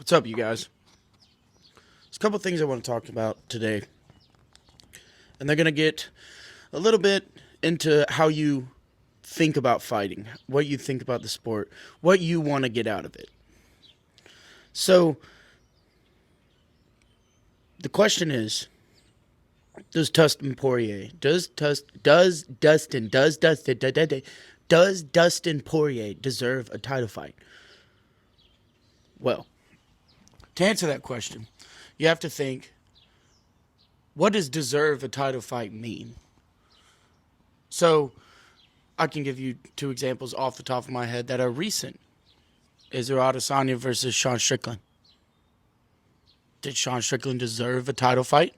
What's up, you guys? There's a couple things I want to talk about today, and they're going to get a little bit into how you think about fighting, what you think about the sport, what you want to get out of it. So, the question is, does Dustin Poirier, does Dustin Poirier deserve a title fight? Well, to answer that question, you have to think, what does deserve a title fight mean? So, I can give you two examples off the top of my head that are recent. Israel Adesanya versus Sean Strickland. Did Sean Strickland deserve a title fight?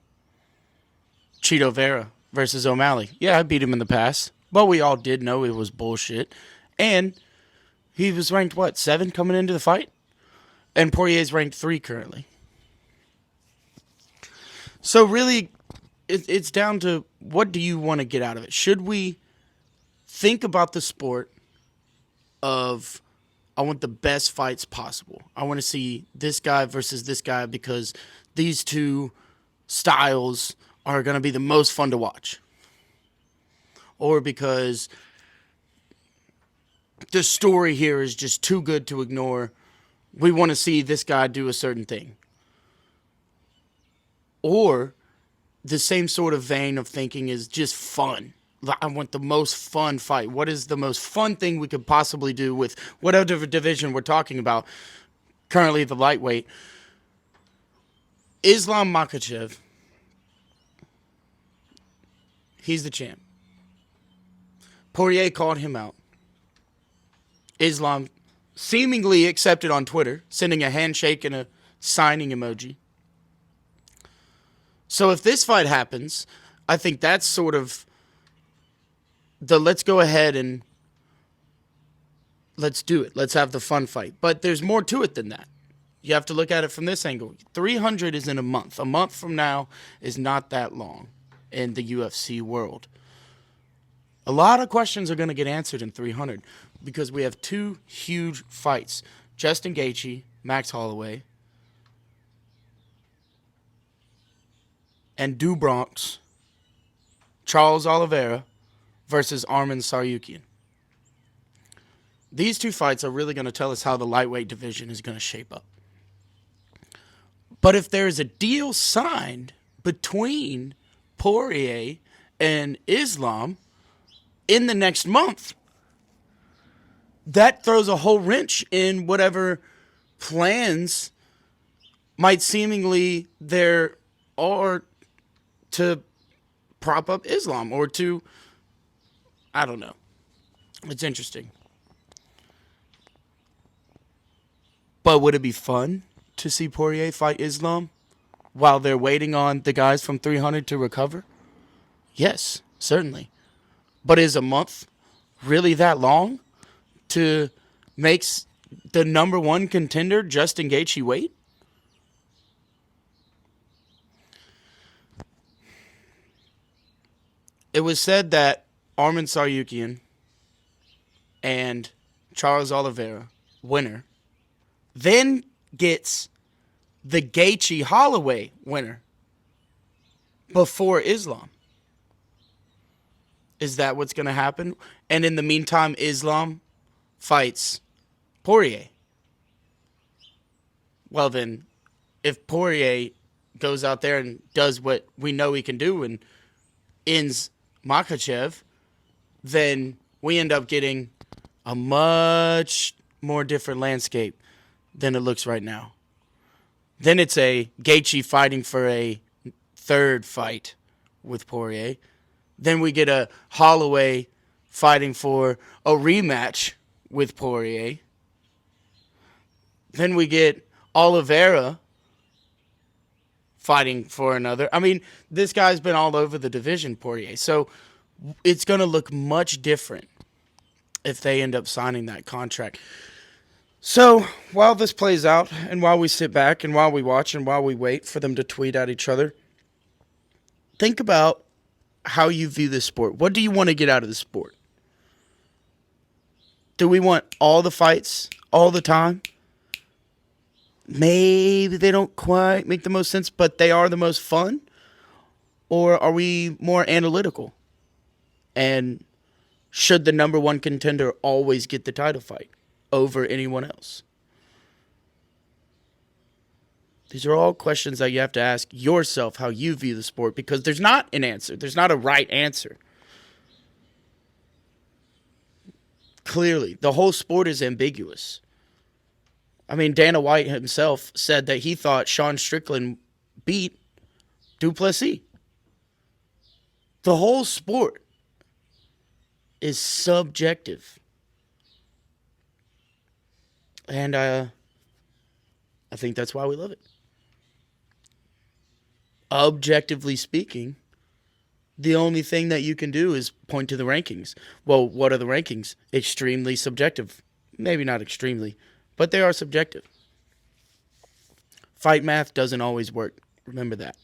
Cheeto Vera versus O'Malley. Yeah, I beat him in the past, but we all did know it was bullshit. And he was ranked, 7 coming into the fight? And Poirier's ranked 3 currently. So really, it's down to what do you want to get out of it? Should we think about the sport of, I want the best fights possible. I want to see this guy versus this guy because these two styles are going to be the most fun to watch. Or because the story here is just too good to ignore. We want to see this guy do a certain thing. Or the same sort of vein of thinking is just fun. I want the most fun fight. What is the most fun thing we could possibly do with whatever division we're talking about? Currently the lightweight. Islam Makhachev. He's the champ. Poirier called him out. Islam seemingly accepted on Twitter, sending a handshake and a signing emoji. So if this fight happens, I think that's sort of the let's go ahead and let's do it. Let's have the fun fight. But there's more to it than that. You have to look at it from this angle. 300 is in a month. A month from now is not that long in the UFC world. A lot of questions are going to get answered in 300 because we have two huge fights. Justin Gaethje, Max Holloway, and Do Bronx, Charles Oliveira versus Arman Tsarukyan. These two fights are really going to tell us how the lightweight division is going to shape up. But if there is a deal signed between Poirier and Islam in the next month, that throws a whole wrench in whatever plans might seemingly there are to prop up Islam or to, I don't know. It's interesting. But would it be fun to see Poirier fight Islam while they're waiting on the guys from 300 to recover? Yes, certainly. But is a month really that long to make the number one contender, Justin Gaethje, wait? It was said that Arman Tsarukyan and Charles Oliveira, winner, then gets the Gaethje Holloway winner before Islam. Is that what's going to happen? And in the meantime, Islam fights Poirier. Well then, if Poirier goes out there and does what we know he can do and ends Makhachev, then we end up getting a much more different landscape than it looks right now. Then it's a Gaethje fighting for a third fight with Poirier. Then we get a Holloway fighting for a rematch with Poirier. Then we get Oliveira fighting for another. I mean, this guy's been all over the division, Poirier. So it's going to look much different if they end up signing that contract. So while this plays out and while we sit back and while we watch and while we wait for them to tweet at each other, think about how you view this sport. What do you want to get out of the sport? Do we want all the fights all the time? maybe they don't quite make the most sense, but they are the most fun? Or are we more analytical? And should the number one contender always get the title fight over anyone else? These are all questions that you have to ask yourself how you view the sport, because there's not an answer. There's not a right answer. Clearly, the whole sport is ambiguous. I mean, Dana White himself said that he thought Sean Strickland beat Duplessis. The whole sport is subjective. And I think that's why we love it. Objectively speaking, the only thing that you can do is point to the rankings. Well, what are the rankings? Extremely subjective. Maybe not extremely, but they are subjective. Fight math doesn't always work. Remember that.